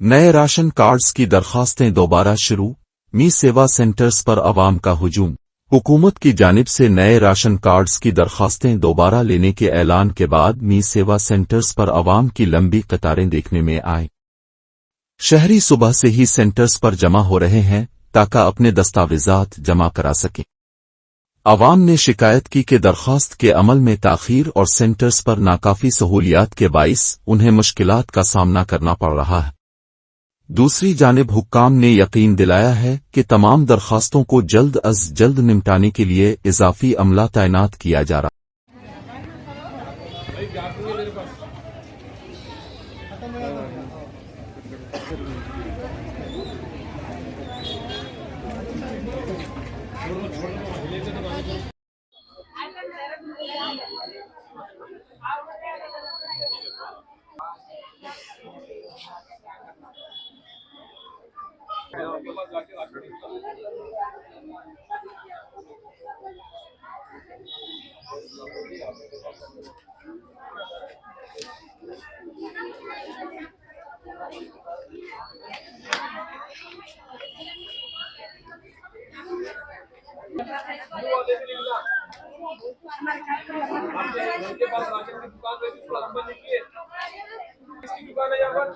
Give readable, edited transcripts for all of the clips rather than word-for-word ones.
नए ration cards की दरखास्तें दोबारा शुरू। मी सेवा सेंटर्स पर अवाम का हुजूम। हुकूमत की जानिब से नए राशन कार्ड्स की दरखास्तें दोबारा लेने के ऐलान के बाद मी सेवा सेंटर्स पर अवाम की लंबी कतारें देखने में आई। शहरी सुबह से ही सेंटर्स पर जमा हो रहे हैं ताकि अपने दस्तावेजात जमा करा सकें। अवाम ने शिकायत की कि दरखास्त के अमल में ताखीर और सेंटर्स पर नाकाफी सहूलियात के बाइस उन्हें मुश्किलात का सामना करना पड़ रहा है। दूसरी जानिब हुक्काम ने यकीन दिलाया है कि तमाम दरखास्तों को जल्द अज जल्द निपटाने के लिए इजाफी अमला तैनात किया जा रहा है। के पास राशन की दुकान है, थोड़ा नंबर लिखिए। किसकी दुकान है यहाँ पर?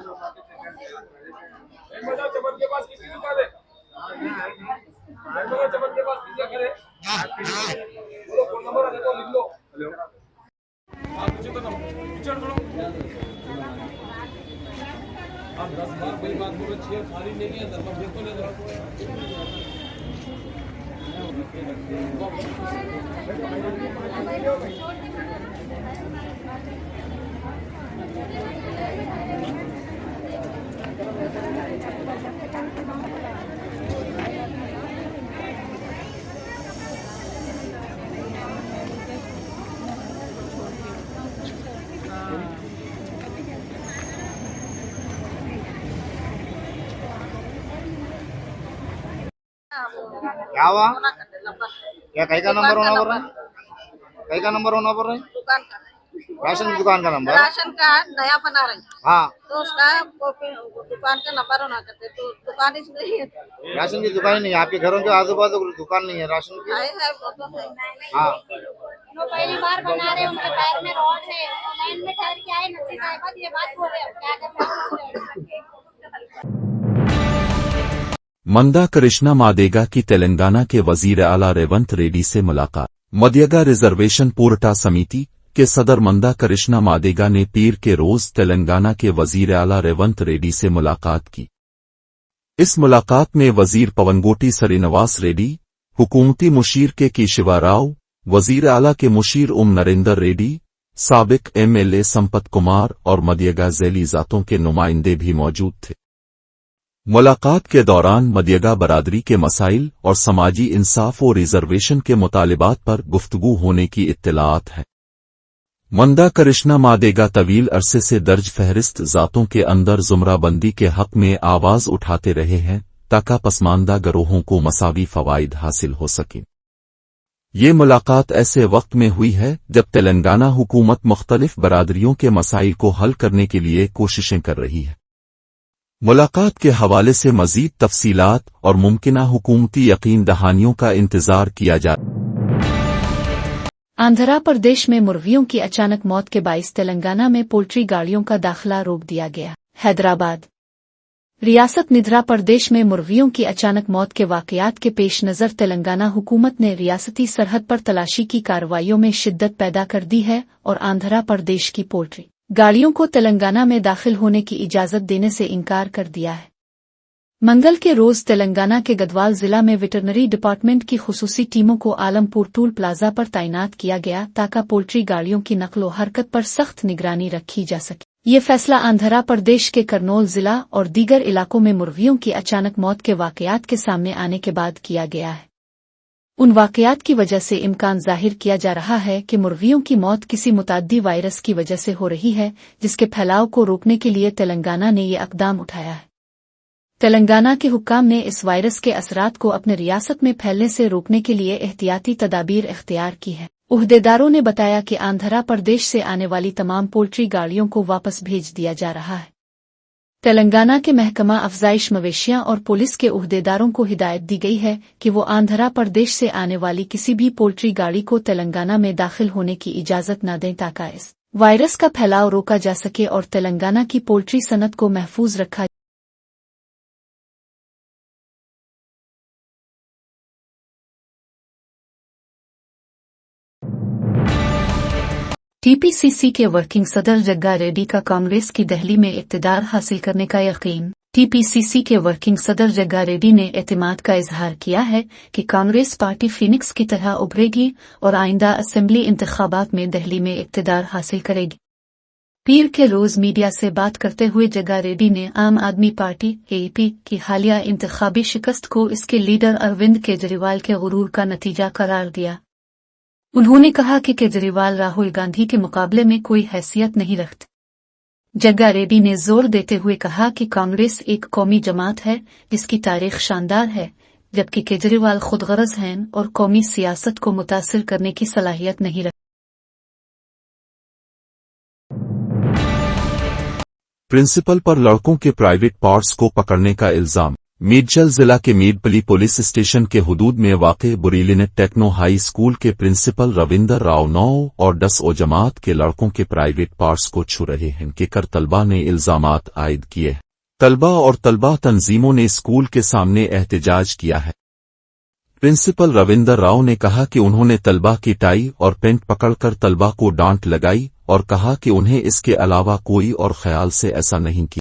चमन के पास किसकी दुकान है? चमन के पास किसका घर है? बोलो फोन नंबर है तो लिख लो। आप मुझे बताओ, पिक्चर करो। आप 10 बार कोई बात बोलो, 6 खाली नहीं है, दरबार देखो ले दो। क्या हुआ? क्या कहीं का नंबर होना पड़ रहा है? कहीं का नंबर होना पड़ रहा है? दुकान का राशन की दुकान का नंबर। राशन कार्ड नया बना रही। हाँ, तो उसका दुकान का नंबर होना करते तो दुकान इसलिए राशन की दुकान नहीं है आपके घरों के आजू बाजू दुकान नहीं है राशन की। है वो तो है। हाँ, जो पहली बार बना रहे उनके पैर में रॉड है, लाइन में ठहर के आए नक्की साहिबा ये बात बोल रहे हैं, क्या करते हैं? मंदा कृष्णा मादेगा की तेलंगाना के वजीर आला रेवंत रेड्डी से मुलाकात। मदियागा रिजर्वेशन पोर्टा समिति के सदर मंदा कृष्णा मादेगा ने पीर के रोज तेलंगाना के वजीर आला रेवंत रेड्डी से मुलाकात की। इस मुलाकात में वजीर पवनगोटी श्रीनिवास रेड्डी, हुकूमती मुशीर के शिवा राव, वजीर आला के मुशीर नरेंद्र रेड्डी, साबिक MLA संपत कुमार और मदियागा झैली जातों के नुमाइंदे भी मौजूद थे। मुलाकात के दौरान मदियागा बरादरी के मसाइल और समाजी इंसाफ और रिजर्वेशन के मुतालिबात पर गुफ्तगू होने की इत्तलात है। मंदा कृष्णा मादेगा तवील अरसे से दर्ज फहरिस्त जातों के अंदर जुमराबंदी के हक में आवाज उठाते रहे हैं ताकि पसमानदा गरोहों को मसावी फवाइद हासिल हो सकें। ये मुलाकात ऐसे वक्त में हुई है जब तेलंगाना हुकूमत मुख्तलिफ बरादरियों के मसाइल को हल करने के लिए कोशिशें कर रही है। मुलाकात के हवाले से मजीद तफसीलात और मुमकिना हुकूमती यकीन दहानियों का इंतजार किया जा रहा है। आंध्र प्रदेश में मुर्गियों की अचानक मौत के बाइस तेलंगाना में पोल्ट्री गाड़ियों का दाखिला रोक दिया गया। हैदराबाद रियासत आंध्र प्रदेश में मुर्गियों की अचानक मौत के वाकयात के पेश नज़र तेलंगाना हुकूमत ने रियासती सरहद पर तलाशी की कार्रवाइयों में शिद्दत पैदा कर दी है और आंध्र प्रदेश की पोल्ट्री गाड़ियों को तेलंगाना में दाखिल होने की इजाज़त देने से इनकार कर दिया है। मंगल के रोज तेलंगाना के गढ़वाल जिला में वेटरनरी डिपार्टमेंट की खुसूसी टीमों को आलमपुर टूल प्लाजा पर तैनात किया गया ताकि पोल्ट्री गाड़ियों की नकलो हरकत पर सख्त निगरानी रखी जा सके। ये फैसला आंध्र प्रदेश के करनौल जिला और दीगर इलाकों में मुर्गियों की अचानक मौत के वाकयात के सामने आने के बाद किया गया है। उन वाकयात की वजह से इम्कान जाहिर किया जा रहा है कि मुर्गियों की मौत किसी मुताद्दी वायरस की वजह से हो रही है, जिसके फैलाव को रोकने के लिए तेलंगाना ने ये इक़दाम उठाया है। तेलंगाना के हुक्काम ने इस वायरस के असरात को अपने रियासत में फैलने से रोकने के लिए एहतियाती तदाबीर इख्तियार की है। उहदेदारों ने बताया कि आंध्र प्रदेश से आने वाली तमाम पोल्ट्री गाड़ियों को वापस भेज दिया जा रहा है। तेलंगाना के महकमा अफजाइश मवेशियां और पुलिस के उहदेदारों को हिदायत दी गई है कि वो आंध्र प्रदेश से आने वाली किसी भी पोल्ट्री गाड़ी को तेलंगाना में दाखिल होने की इजाजत न दें ताकि इस वायरस का फैलाव रोका जा सके और तेलंगाना की पोल्ट्री सनत को महफूज रखा। टीपीसीसी के वर्किंग सदर जग्गा रेड्डी का कांग्रेस की दिल्ली में इक़्तिदार हासिल करने का यकीन। टीपीसीसी के वर्किंग सदर जग्गा रेड्डी ने एतमाद का इजहार किया है कि कांग्रेस पार्टी फीनिक्स की तरह उभरेगी और आइंदा असेंबली इंतखाबात में दिल्ली में इक़्तिदार हासिल करेगी। पीर के रोज मीडिया से बात करते हुए जग्गा रेड्डी ने आम आदमी पार्टी एपी की हालिया इंतखाबी शिकस्त को इसके लीडर अरविंद केजरीवाल के गुरूर का नतीजा करार दिया। उन्होंने कहा कि केजरीवाल राहुल गांधी के मुकाबले में कोई हैसियत नहीं रखते। जग्गा रेड्डी ने जोर देते हुए कहा कि कांग्रेस एक कौमी जमात है जिसकी तारीख शानदार है, जबकि केजरीवाल खुदगर्ज हैं और कौमी सियासत को मुतासिर करने की सलाहियत नहीं रखते। प्रिंसिपल पर लड़कों के प्राइवेट पार्ट्स को पकड़ने का इल्जाम। मीरचल जिला के मीरपली पुलिस स्टेशन के हुदूद में वाक़े बुरीलिनेट टेक्नो हाई स्कूल के प्रिंसिपल रविंदर राव 9 और 10 जमात के लड़कों के प्राइवेट पार्ट्स को छू रहे हैं के कर तलबा ने इल्जामात आयद किए। तलबा और तलबा तंजीमों ने स्कूल के सामने एहतजाज किया है। प्रिंसिपल रविंदर राव ने कहा कि उन्होंने तलबा की टाई और पेंट पकड़कर तलबा को डांट लगाई और कहा कि उन्हें इसके अलावा कोई और ख्याल से ऐसा नहीं किया।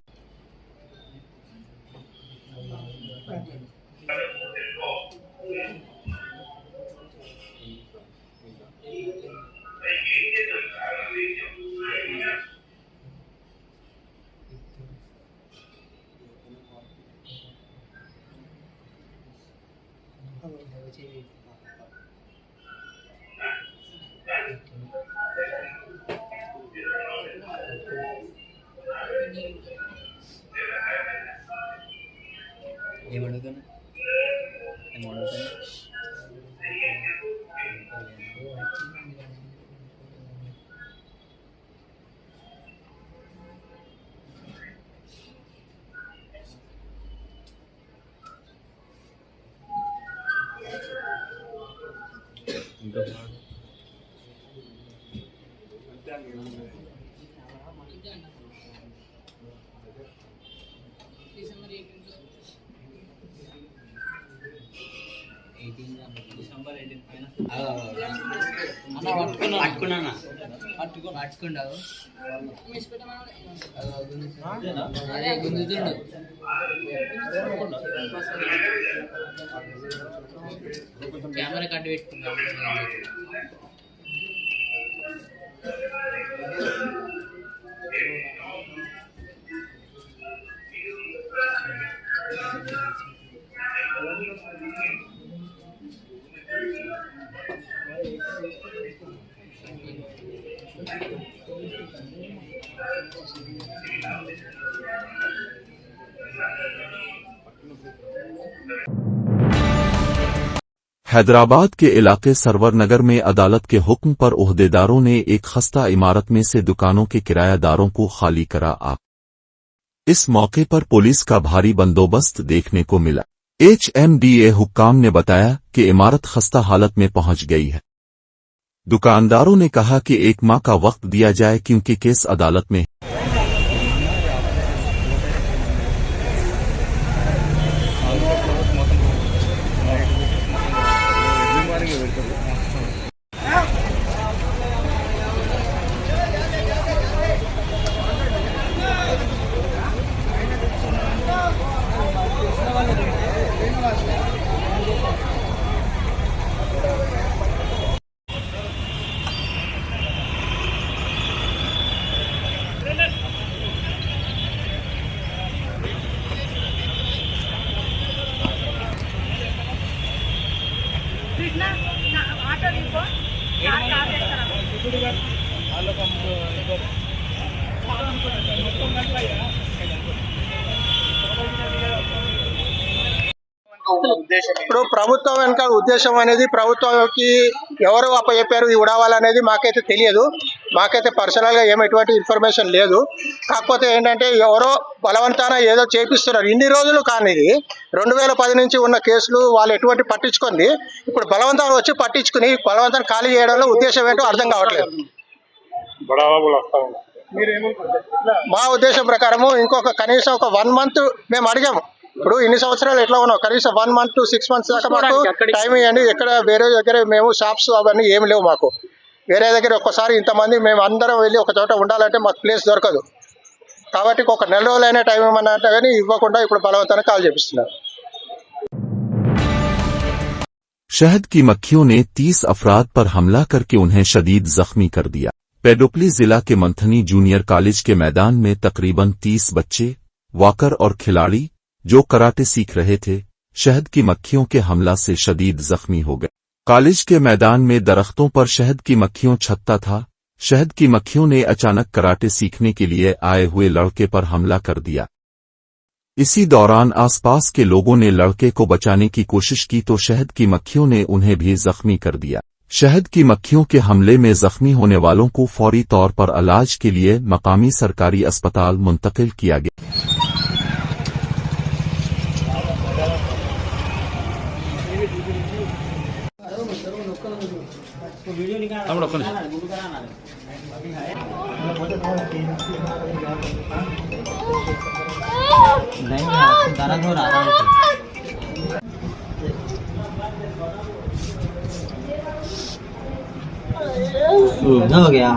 कैमरा कार्ड वेट हैदराबाद के इलाके सरवर नगर में अदालत के हुक्म पर उहदेदारों ने एक खस्ता इमारत में से दुकानों के किरायादारों को खाली करा। इस मौके पर पुलिस का भारी बंदोबस्त देखने को मिला। HMDA हुक्काम ने बताया कि इमारत खस्ता हालत में पहुंच गई है। दुकानदारों ने कहा कि 1 माह का वक्त दिया जाए क्योंकि केस अदालत में ఇప్పుడు ప్రభుత్వం వెనక ఉద్దేశం అనేది ప్రభుత్వంకి ఎవరు అప్పచెప్పారు ఇది ఉడవాలనేది మాకైతే తెలియదు. మాకైతే పర్సనల్గా ఎటువంటి ఇన్ఫర్మేషన్ లేదు. కాకపోతే ఏంటంటే ఎవరో బలవంతాన ఏదో చేపిస్తున్నారు. ఇన్ని రోజులు కానీ 2010 నుంచి ఉన్న కేసులు వాళ్ళు ఎటువంటి పట్టించుకుంది, ఇప్పుడు బలవంతాన్ని వచ్చి పట్టించుకుని బలవంతాన్ని ఖాళీ చేయడంలో ఉద్దేశం ఏంటో అర్థం కావట్లేదు. మా ఉద్దేశం ప్రకారము ఇంకొక కనీసం ఒక 1 month మేము అడిగాము. ఇప్పుడు ఇన్ని సంవత్సరాలు ఎట్లా ఉన్నాం, కనీసం 1 month to 6 months దాకా మాకు టైం ఇవ్వండి. ఎక్కడ వేరే దగ్గర మేము షాప్స్ అవన్నీ ఏమి లేవు మాకు. వేరే దగ్గర ఒక్కసారి ఇంతమంది మేము అందరం వెళ్ళి ఒక చోట ఉండాలంటే మాకు ప్లేస్ దొరకదు. కాబట్టి ఒక 4 రోజులైనా టైం ఇవ్వమన్నా అంటే కానీ ఇవ్వకుండా ఇప్పుడు బలవంతాన్ని కాల్ చేపిస్తున్నారు. शहद की मक्खियों ने 30 अफराद पर हमला करके उन्हें शदीद जख्मी कर दिया। पेडोपली जिला के मंथनी जूनियर कॉलेज के मैदान में तकरीबन 30 बच्चे, वॉकर और खिलाड़ी जो कराटे सीख रहे थे, शहद की मक्खियों के हमला से शदीद जख्मी हो गए। कॉलेज के मैदान में दरख्तों पर शहद की मक्खियों छत्ता था। शहद की मक्खियों ने अचानक कराटे सीखने के लिए आए हुए लड़के पर हमला कर दिया। इसी दौरान आसपास के लोगों ने लड़के को बचाने की कोशिश की तो शहद की मक्खियों ने उन्हें भी जख्मी कर दिया। शहद की मक्खियों के हमले में जख्मी होने वालों को फौरी तौर पर इलाज के लिए मकामी सरकारी अस्पताल मुंतकिल किया गया। दर्द हो रहा हो गया।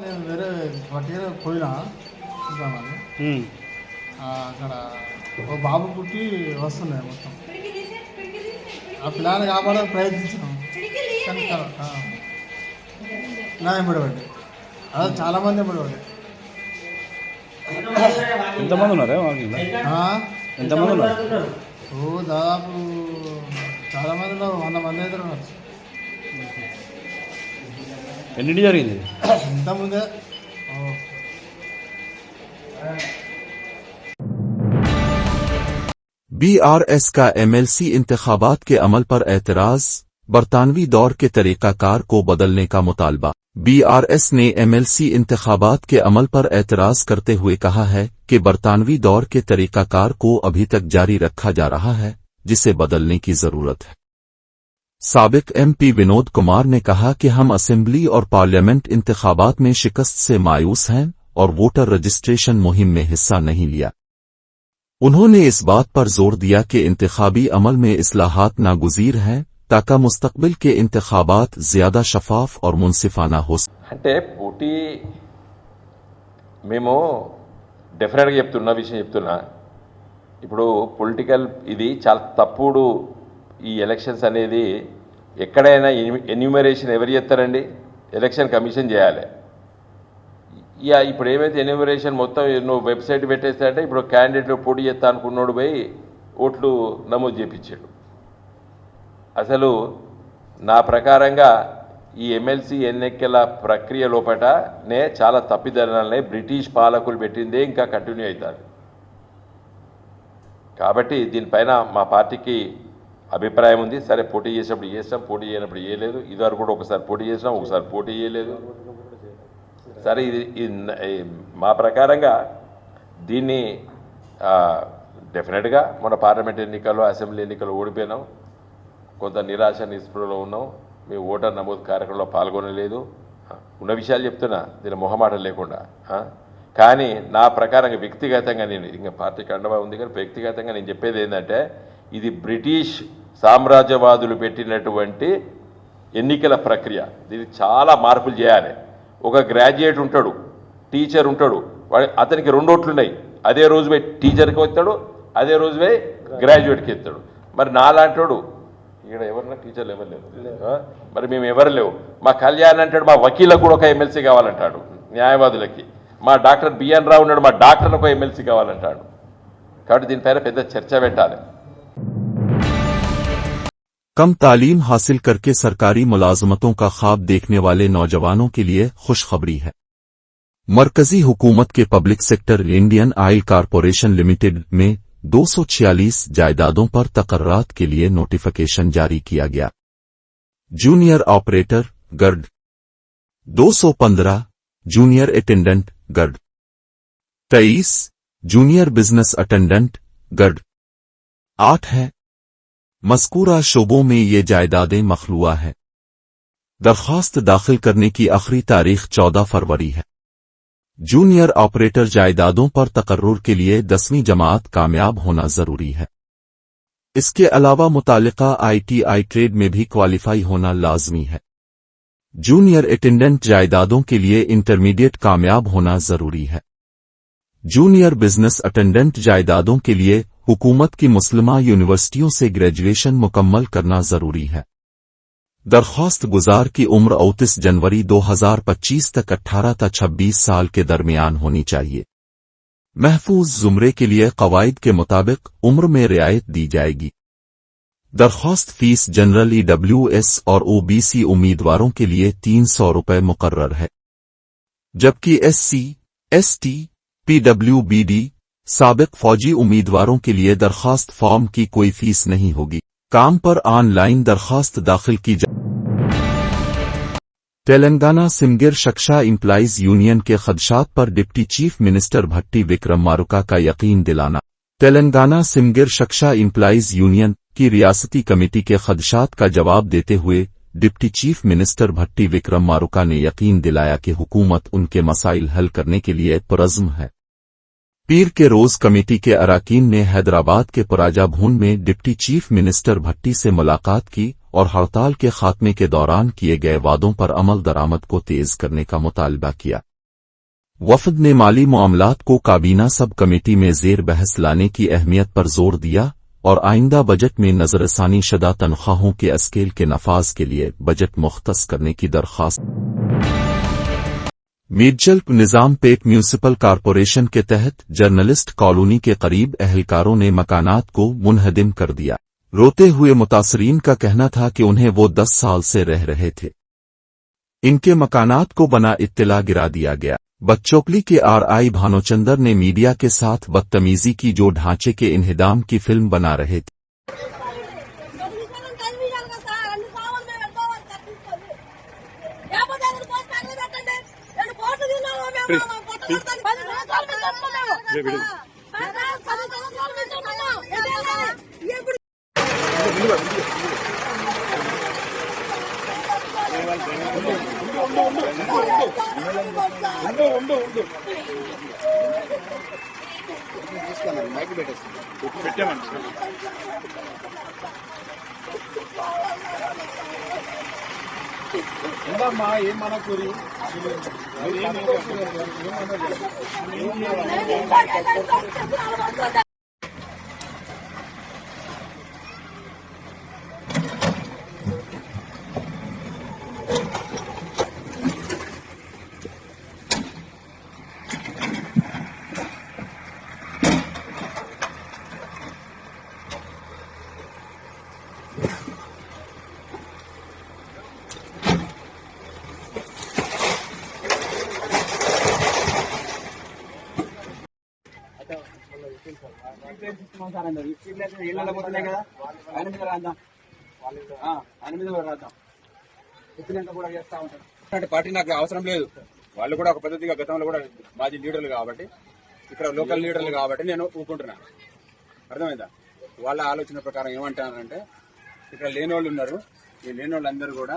నేను వేరే పట్టిన పోయినా చూద్దామని అక్కడ ఒక బాబు పుట్టి వస్తున్నాయి మొత్తం. ఆ పిల్లని కాపాడడానికి ప్రయత్నించాం కానీ నా ఎంబడబడ్డాయి. అదే చాలామంది ఎంబడబడ్డాయి. ఎంతమంది ఉన్నారు? ఎంతమంది ఉన్నారు? దాదాపు చాలామంది ఉన్నారు. 100 మంది అయితే ఉన్నారు. ఎన్నింటి జరిగింది? ఇంతకుముందే BRS का MLC इंतखाबात के अमल पर एतराज़, बरतानवी दौर के तरीक़ाकार को बदलने का मुतालबा। BRS ने MLC इंतखाबात के अमल पर एतराज़ करते हुए कहा है कि बरतानवी दौर के तरीक़ाकार को अभी तक जारी रखा जा रहा है, जिसे बदलने की ज़रूरत है। साबिक MP विनोद कुमार ने कहा कि हम असेंबली और पार्लियामेंट इंतखाबात में शिकस्त से मायूस हैं और वोटर रजिस्ट्रेशन मुहिम में हिस्सा नहीं लिया। उन्होंने इस बात पर जोर दिया कि इंतखाबी अमल में इस्लाहात नागुज़ीर हैं ताकि मुस्तक़बिल के इंतखाबात ज़्यादा शफाफ और मुनसिफाना हो सके। అంటే పోటీ మేము డెఫినెట్గా చెప్తున్న విషయం చెప్తున్నా. ఇప్పుడు పొలిటికల్ ఇది చాలా తప్పుడు. ఈ ఎలక్షన్స్ అనేది ఎక్కడైనా ఎన్యూమరేషన్ ఎవరు చేస్తారండి? ఎలక్షన్ కమిషన్ చేయాలి. ఇప్పుడు ఏమైతే ఎన్యూమరేషన్ మొత్తం నువ్వు వెబ్సైట్ పెట్టేస్తాడంటే ఇప్పుడు క్యాండిడేట్లు పోటీ చేస్తా అనుకున్నాడు పోయి ఓట్లు నమోదు చేయించాడు. అసలు నా ప్రకారంగా ఈ ఎమ్మెల్సీ ఎన్నికల ప్రక్రియ లోపటనే చాలా తప్పిదనాలనే బ్రిటిష్ పాలకులు పెట్టిందే ఇంకా కంటిన్యూ అవుతుంది. కాబట్టి దీనిపైన మా పార్టీకి అభిప్రాయం ఉంది. సరే పోటీ చేసినప్పుడు చేస్తాం, పోటీ చేయనప్పుడు చేయలేదు. ఇదివరకు కూడా ఒకసారి పోటీ చేసినాం, ఒకసారి పోటీ చేయలేదు. సరే ఇది మా ప్రకారంగా దీన్ని డెఫినెట్గా మన పార్లమెంట్ ఎన్నికల్లో అసెంబ్లీ ఎన్నికల్లో ఓడిపోయినాం. కొంత నిరాశ నిస్పృహలో ఉన్నాం. మేము ఓటర్ నమోదు కార్యక్రమంలో పాల్గొనలేదు. ఉన్న విషయాలు చెప్తున్నా దీని మొహమాటం లేకుండా. కానీ నా ప్రకారంగా వ్యక్తిగతంగా నేను ఇంకా పార్టీకి అండగా ఉంది కానీ వ్యక్తిగతంగా నేను చెప్పేది ఏంటంటే ఇది బ్రిటిష్ సామ్రాజ్యవాదులు పెట్టినటువంటి ఎన్నికల ప్రక్రియ దీనికి చాలా మార్పులు చేయాలి. ఒక గ్రాడ్యుయేట్ ఉంటాడు, టీచర్ ఉంటాడు, అతనికి 2 ఓట్లు ఉన్నాయి. అదే రోజు పోయి టీచర్కి వస్తాడు, అదే రోజు పోయి గ్రాడ్యుయేట్కి ఎత్తాడు. మరి నాలాంటాడు ఇక్కడ ఎవరన్నా టీచర్లు ఎవరు లేవు, మరి మేము ఎవరు లేవు. మా కళ్యాణ్ అంటాడు మా వకీలకు కూడా ఒక ఎమ్మెల్సీ కావాలంటాడు, న్యాయవాదులకి. మా డాక్టర్ బిఎన్ రావు ఉన్నాడు, మా డాక్టర్లకు ఒక ఎమ్మెల్సీ కావాలంటాడు. కాబట్టి దీనిపైన పెద్ద చర్చ పెట్టాలి. कम तालीम हासिल करके सरकारी मुलाजमतों का ख्वाब देखने वाले नौजवानों के लिए खुशखबरी है। मरकजी हुकूमत के public sector Indian oil corporation limited में 246 जायदादों पर तकर्रात के लिए नोटिफिकेशन जारी किया गया। Junior operator grade 215, junior attendant grade 23, junior business attendant grade 8 है। मज़कूरा शोबों में ये जायदादें मखलूआ हैं। दरख्वास्त दाखिल करने की आखिरी तारीख 14 फरवरी है। जूनियर ऑपरेटर जायदादों पर तकर्रुर के लिए 10वीं जमात कामयाब होना जरूरी है। इसके अलावा मुतालिका ITI ट्रेड में भी क्वालिफाई होना लाजमी है। जूनियर अटेंडेंट जायदादों के लिए इंटरमीडिएट कामयाब होना जरूरी है। जूनियर बिजनेस अटेंडेंट जायदादों के लिए हुकूमत की मुस्लिमा यूनिवर्सिटियों से ग्रेजुएशन मुकम्मल करना जरूरी है। दरख्वास्त गुजार की उम्र 29 जनवरी 2025 तक 18 से 26 साल के दरमियान होनी चाहिए। महफूज जुमरे के लिए कवायद के मुताबिक उम्र में रियायत दी जाएगी। दरख्वास्त फीस जनरल EWS और OBC उम्मीदवारों के लिए 300 रुपये मुकर्रर है, जबकि SC, ST, PWBD साबिक फौजी उम्मीदवारों के लिए दरख्वास्त फॉर्म की कोई फीस नहीं होगी। काम पर ऑनलाइन दरख्वास्त दाखिल की जा। तेलंगाना सिमगिर शिक्षा एम्प्लॉइज यूनियन के खदशात पर डिप्टी चीफ मिनिस्टर भट्टी विक्रमारुका का यकीन दिलाना। तेलंगाना सिमगिर शिक्षा एम्प्लॉइज यूनियन की रियासती कमेटी के खदशात का जवाब देते हुए डिप्टी चीफ मिनिस्टर भट्टी विक्रमारुका ने यकीन दिलाया कि हुकूमत उनके मसाइल हल करने के लिए पुरज़्म है। पीर के रोज कमेटी के अराकीन ने हैदराबाद के पुराजा भून में डिप्टी चीफ मिनिस्टर भट्टी से मुलाकात की और हड़ताल के खात्मे के दौरान किए गए वादों पर अमल दरामद को तेज करने का मुतालबा किया। वफद ने माली मामलात को काबीना सब कमेटी में जेर बहस लाने की अहमियत पर जोर दिया और आइंदा बजट में नजरसानी शुदा तनख्वाहों के स्केल के नफाज के लिए बजट मुख्तस करने की दरख्वास्त। मीरजल निजाम पेट म्यूनिसिपल कॉरपोरेशन के तहत जर्नलिस्ट कॉलोनी के करीब अहलकारों ने मकानात को मुनहदिम कर दिया। रोते हुए मुतासरीन का कहना था कि उन्हें वो 10 साल से रह रहे थे। इनके मकानात को बना इत्तला गिरा दिया गया। बच्चोकली के RI भानुचंदर ने मीडिया के साथ बदतमीजी की, जो ढांचे के इन्हिदाम की फिल्म बना रहे थे। ఉందమ్మా ఏమన్నా కూరి ఇళ్ళలో పోతున్నాయి కదా, ఆయన మీద రాద్దాం, ఆయన మీద రాద్దాం. చెప్పినంత కూడా చేస్తా ఉంటారు. అంటే పార్టీ నాకు అవసరం లేదు. వాళ్ళు కూడా ఒక పద్ధతిగా గతంలో కూడా మాజీ లీడర్లు కాబట్టి, ఇక్కడ లోకల్ లీడర్లు కాబట్టి నేను ఊరుకుంటున్నాను. అర్థమైందా? వాళ్ళ ఆలోచన ప్రకారం ఏమంటారంటే, ఇక్కడ లేని వాళ్ళు ఉన్నారు, ఈ లేని వాళ్ళందరూ కూడా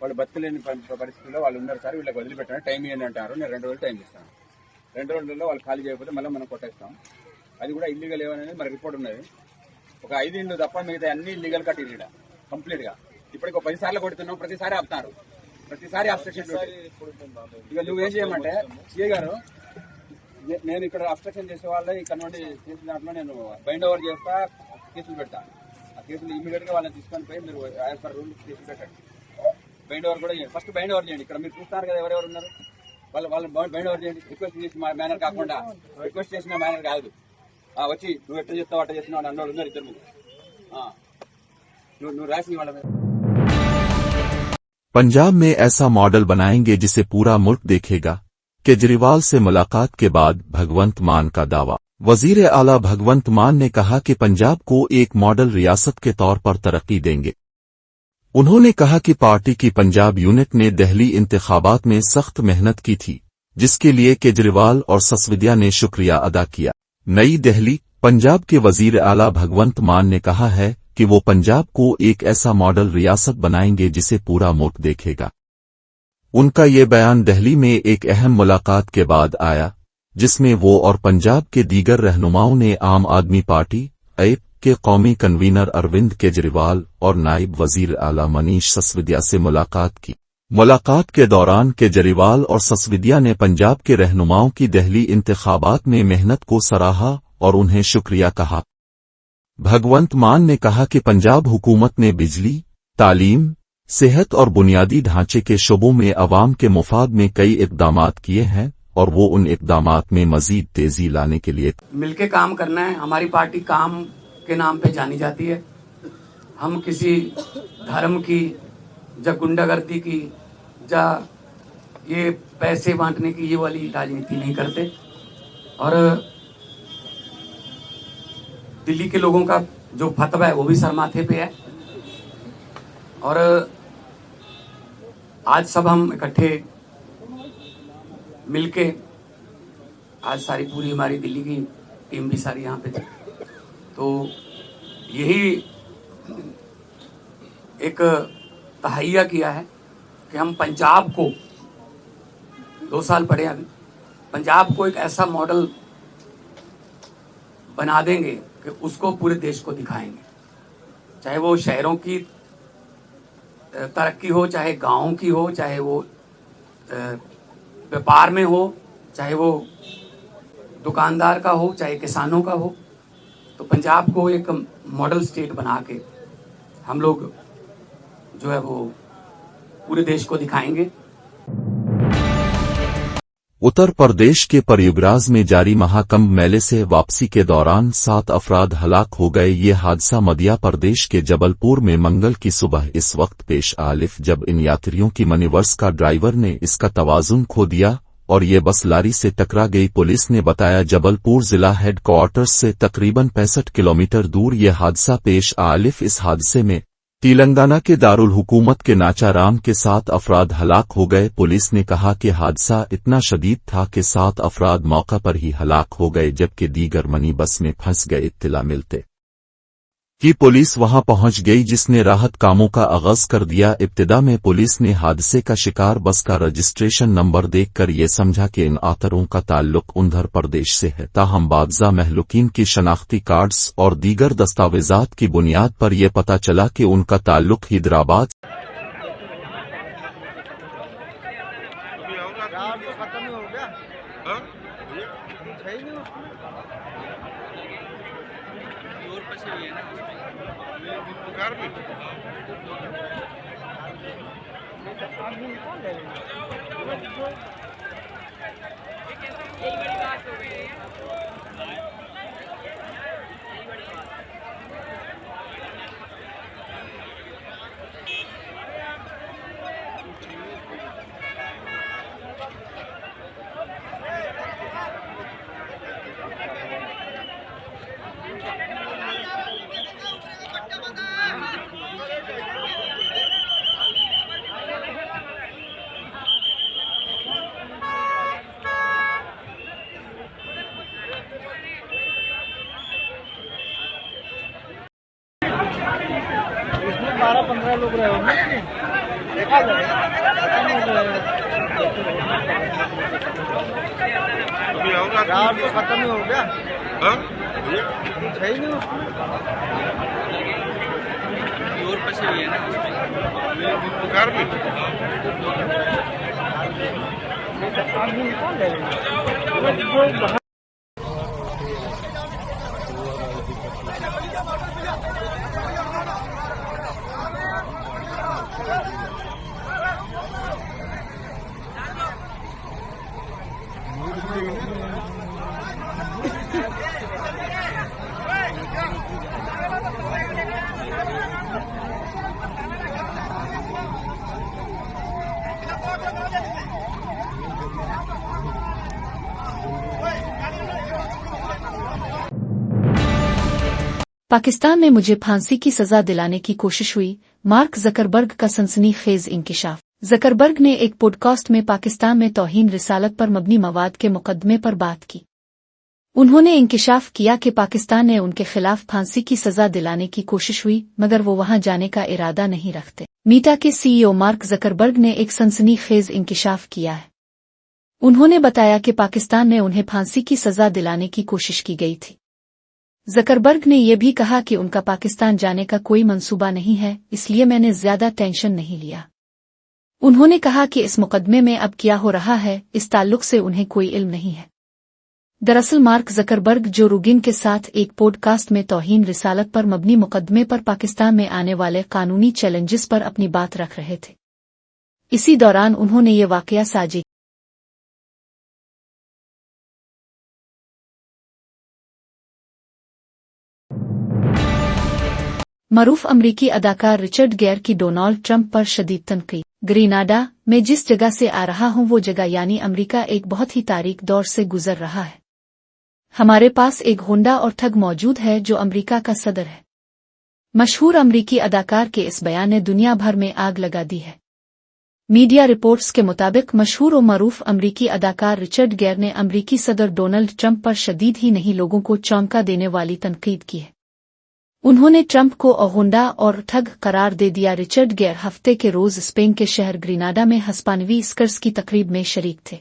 వాళ్ళు బతకలేని పరిస్థితుల్లో వాళ్ళు ఉన్నారు సార్, వీళ్ళకి వదిలిపెట్టాను, టైం ఇవ్వండి అంటారు. నేను 2 రోజులు టైం ఇస్తాను. 2 రోజుల్లో వాళ్ళు ఖాళీ చేయకపోతే మళ్ళీ మనం కొట్టేస్తాం. అది కూడా ఇల్లీగల్ ఏమనేది మన రిపోర్ట్ ఉన్నది. ఒక 5 ఇళ్ళు తప్ప మిగతా అన్ని ఇల్లీగల్ కట్టిరు ఇక్కడ కంప్లీట్ గా. ఇప్పటికి 10 సార్లు కొడుతున్నాం, ప్రతిసారి ఆపుతున్నారు, ప్రతిసారి అబ్స్ట్రక్షన్. ఇక నువ్వేం చేయమంటే సిఏ గారు, నేను ఇక్కడ అబ్స్ట్రక్షన్ చేసే వాళ్ళే ఇక్కడ నుండి చేసిన దాంట్లో నేను బైండ్ ఓవర్ చేస్తా, కేసులు పెడతా. ఆ కేసులు ఇమీడియట్ గా వాళ్ళని తీసుకొని పోయి మీరు యాజ్ పర్ రూల్ కేసులు పెట్టండి. బైండ్ ఓవర్ కూడా చేయండి, ఫస్ట్ బైండ్ ఓవర్ చేయండి. ఇక్కడ మీరు చూస్తున్నారు కదా ఎవరెవరు ఉన్నారు, వాళ్ళని బైండ్ ఓవర్ చేయండి. రిక్వెస్ట్ చేసి మేనర్ కాకుండా, రిక్వెస్ట్ చేసిన మేనర్ కాదు. వచ్చి నువ్వు ఎట్లా చెప్తావు అట్లా చేస్తున్నావు అన్నోళ్ళు ఉన్నారు ఇద్దరు ముగ్గురు. నువ్వు రాసి వాళ్ళ మీద. पंजाब में ऐसा मॉडल बनाएंगे जिसे पूरा मुल्क देखेगा। केजरीवाल से मुलाकात के बाद भगवंत मान का दावा। वजीर आला भगवंत मान ने कहा कि पंजाब को एक मॉडल रियासत के तौर पर तरक्की देंगे। उन्होंने कहा कि पार्टी की पंजाब यूनिट ने दिल्ली इंतखाबात में सख्त मेहनत की थी, जिसके लिए केजरीवाल और ससविदिया ने शुक्रिया अदा किया। नई दिल्ली, पंजाब के वजीर आला भगवंत मान ने कहा है कि वो पंजाब को एक ऐसा मॉडल रियासत बनाएंगे जिसे पूरा मुल्क देखेगा। उनका ये बयान दिल्ली में एक अहम मुलाकात के बाद आया, जिसमें वो और पंजाब के दीगर रहनुमाओं ने आम आदमी पार्टी (एप) के कौमी कन्वीनर अरविंद केजरीवाल और नायब वजीर आला मनीष सिसोदिया से मुलाकात की। मुलाकात के दौरान केजरीवाल और सिसोदिया ने पंजाब के रहनुमाओं की दिल्ली इंतखाबात में मेहनत को सराहा और उन्हें शुक्रिया कहा। भगवंत मान ने कहा कि पंजाब हुकूमत ने बिजली, तालीम, सेहत और बुनियादी ढांचे के शोबों में अवाम के मुफाद में कई इक़दामात किए हैं और वो उन इक़दामात में मजीद तेजी लाने के लिए मिलके काम करना है। हमारी पार्टी काम के नाम पे जानी जाती है। हम किसी धर्म की या गुंडागर्दी की या ये पैसे बांटने की ये वाली राजनीति नहीं करते। और दिल्ली के लोगों का जो फतवा है वो भी सर माथे पे है। और आज सब हम इकट्ठे मिलके, आज सारी पूरी हमारी दिल्ली की टीम भी सारी यहाँ पे थी, तो यही एक तहैया किया है कि हम पंजाब को 2 साल पढ़े अभी, पंजाब को एक ऐसा मॉडल बना देंगे कि उसको पूरे देश को दिखाएंगे। चाहे वो शहरों की तरक्की हो, चाहे गाँव की हो, चाहे वो व्यापार में हो, चाहे वो दुकानदार का हो, चाहे किसानों का हो, तो पंजाब को एक मॉडल स्टेट बना के हम लोग जो है वो पूरे देश को दिखाएंगे। उत्तर प्रदेश के प्रयागराज में जारी महाकुंभ मेले से वापसी के दौरान 7 अफराद हलाक हो गए। ये हादसा मध्य प्रदेश के जबलपुर में मंगल की सुबह इस वक्त पेश आलिफ जब इन यात्रियों की मिनी बस का ड्राइवर ने इसका तवाजुन खो दिया और ये बस लारी से टकरा गई। पुलिस ने बताया जबलपुर जिला हेडक्वार्टर्स से तकरीबन 65 किलोमीटर दूर ये हादसा पेश आलिफ। इस हादसे में तेलंगाना के दारुल हुकूमत के नाचाराम के 7 अफराद हलाक हो गए। पुलिस ने कहा कि हादसा इतना शदीद था कि 7 अफराद मौका पर ही हलाक हो गए, जबकि दीगर मिनी बस में फंस गए। इत्तला मिलते कि पुलिस वहां पहुंच गई, जिसने राहत कामों का आगाज कर दिया। इब्तिदा में पुलिस ने हादसे का शिकार बस का रजिस्ट्रेशन नंबर देखकर ये समझा कि इन आतरों का ताल्लुक उत्तर प्रदेश से है। ताहम बावजा महलुकीन की शनाख्ती कार्ड्स और दीगर दस्तावेजात की बुनियाद पर यह पता चला कि उनका ताल्लुक हैदराबाद इसमें 12-15 लोग रहे होंगे, देखा जाए रात तो खत्म ही हो गया, कुछ है ही नहीं उसमें। पाकिस्तान में मुझे फांसी की सजा दिलाने की कोशिश हुई, मार्क जकरबर्ग का सनसनीखेज इंकिशाफ। जकरबर्ग ने एक पॉडकास्ट में पाकिस्तान में तौहीन रिसालत पर मबनी मवाद के मुकदमे पर बात की। उन्होंने इंकिशाफ किया कि पाकिस्तान ने उनके खिलाफ फांसी की सजा दिलाने की कोशिश हुई, मगर वो वहां जाने का इरादा नहीं रखते। मीटा के सीईओ मार्क जकरबर्ग ने एक सनसनीखेज इंकिशाफ किया है। उन्होंने बताया कि पाकिस्तान ने उन्हें फांसी की सजा दिलाने की कोशिश की गई थी। जकरबर्ग ने यह भी कहा कि उनका पाकिस्तान जाने का कोई मंसूबा नहीं है, इसलिए मैंने ज्यादा टेंशन नहीं लिया। उन्होंने कहा कि इस मुकदमे में अब क्या हो रहा है, इस ताल्लुक से उन्हें कोई इल्म नहीं है। दरअसल मार्क जकरबर्ग जो रोगिन के साथ एक पॉडकास्ट में तौहीन रिसालत पर मबनी मुकदमे पर पाकिस्तान में आने वाले कानूनी चैलेंजेस पर अपनी बात रख रहे थे। इसी दौरान उन्होंने ये वाकया साझा मरूफ अमरीकी अदाकार रिचर्ड गेयर की डोनाल्ड ट्रंप पर शदीद तनकीद। ग्रेनाडा में जिस जगह से आ रहा हूं वो जगह यानी अमरीका एक बहुत ही तारीख दौर से गुजर रहा है। हमारे पास एक होंडा और ठग मौजूद है जो अमरीका का सदर है। मशहूर अमरीकी अदाकार के इस बयान ने दुनिया भर में आग लगा दी है। मीडिया रिपोर्ट्स के मुताबिक मशहूर और मरूफ अमरीकी अदाकार रिचर्ड गेयर ने अमरीकी सदर डोनाल्ड ट्रंप पर शदीद ही नहीं लोगों को चौंका देने वाली तनकीद की है। उन्होंने ट्रंप को होंडा और ठग करार दे दिया। रिचर्ड गेयर हफ्ते के रोज स्पेन के शहर ग्रेनाडा में हिस्पानवी स्कर्स की तकरीब में शरीक थे।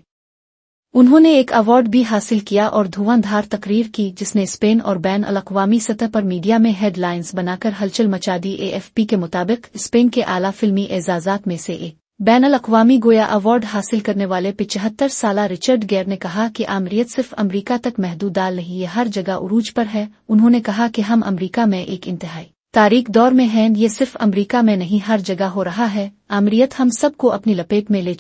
उन्होंने एक अवार्ड भी हासिल किया और धुआंधार तकरीर की जिसने स्पेन और बैन अल-अक़वामी सतह पर मीडिया में हेडलाइंस बनाकर हलचल मचा दी। एएफपी के मुताबिक स्पेन के आला फिल्मी एजाज़ात में से एक बैन अल-अक़वामी गोया अवार्ड हासिल करने वाले 75 साला रिचर्ड गेयर ने कहा कि आमरीत सिर्फ अमरीका तक महदूद नहीं, ये हर जगह उरूज पर है। उन्होंने कहा कि हम अमरीका में एक इंतहाई तारीख दौर में हैं, ये सिर्फ अमरीका में नहीं हर जगह हो रहा है। आमरीत हम सबको अपनी लपेट में ले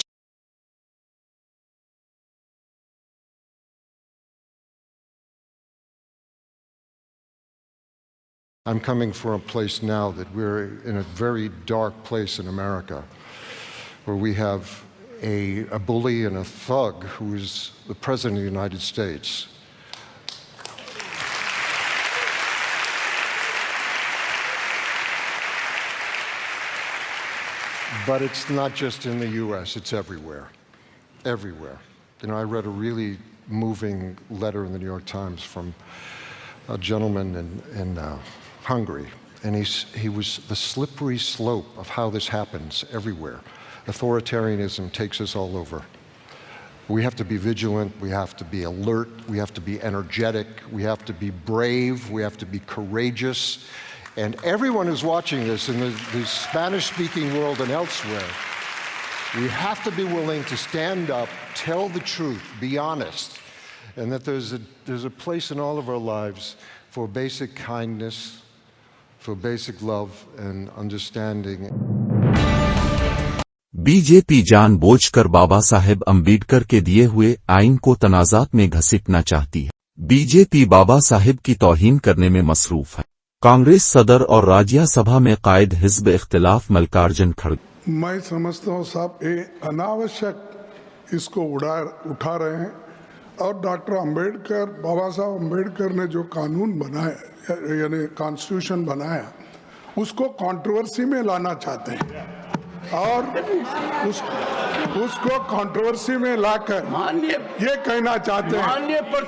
I'm coming from a place now that we're in a very dark place in America, where we have a bully and a thug who is the President of the United States. But it's not just in the U.S., it's everywhere. Everywhere. You know, I read a really moving letter in the New York Times from a gentleman in Hungary, and he was the slippery slope of how this happens everywhere. Authoritarianism takes us all over. We have to be vigilant, we have to be alert, we have to be energetic, we have to be brave, we have to be courageous. And everyone who's watching this in the Spanish-speaking world and elsewhere, we have to be willing to stand up, tell the truth, be honest, and that there's a place in all of our lives for basic kindness, for basic love and understanding. BJP जानबूझकर बाबा साहेब अम्बेडकर के दिए हुए आइन को तनाज़ात में घसीटना चाहती है। BJP Baba Saheb की तौहीन करने में मसरूफ है। कांग्रेस सदर और राज्यसभा में कायद हिज़्ब इख्तिलाफ मल्लिकार्जुन खड़गे। मैं समझता हूँ साहब ये अनावश्यक इसको उठा रहे हैं, और डॉक्टर अंबेडकर, बाबा साहब अंबेडकर ने जो कानून बनाया यानी कॉन्स्टिट्यूशन बनाया, उसको कंट्रोवर्सी में लाना चाहते हैं और उसको कंट्रोवर्सी में लाकर ये कहना चाहते हैं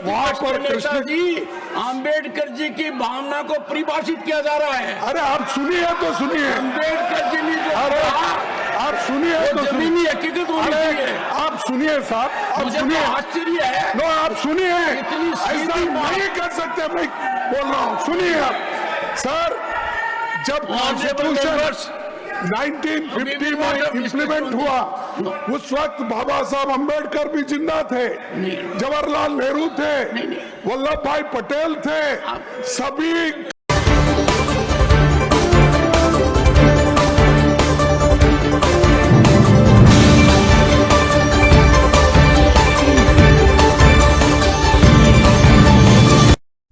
वहाँ पर कृष्ण जी अंबेडकर जी की भावना को परिभाषित किया जा रहा है। अरे आप सुनिए तो सुनिए, अंबेडकर जी ने जो आप सुनिए तो जमीनी हकीकत होनी चाहिए। आप सुनिए साहब, आप सुनिए, आश्चर्य है। नो आप सुनिए, ऐसा नहीं कर सकते, मैं बोल रहा हूँ, सुनिए आप। सर, जब कॉन्स्टिट्यूशन 1950 में इम्प्लीमेंट हुआ, उस वक्त बाबा साहब अम्बेडकर भी जिंदा थे, जवाहरलाल नेहरू थे, वल्लभ भाई पटेल थे, सभी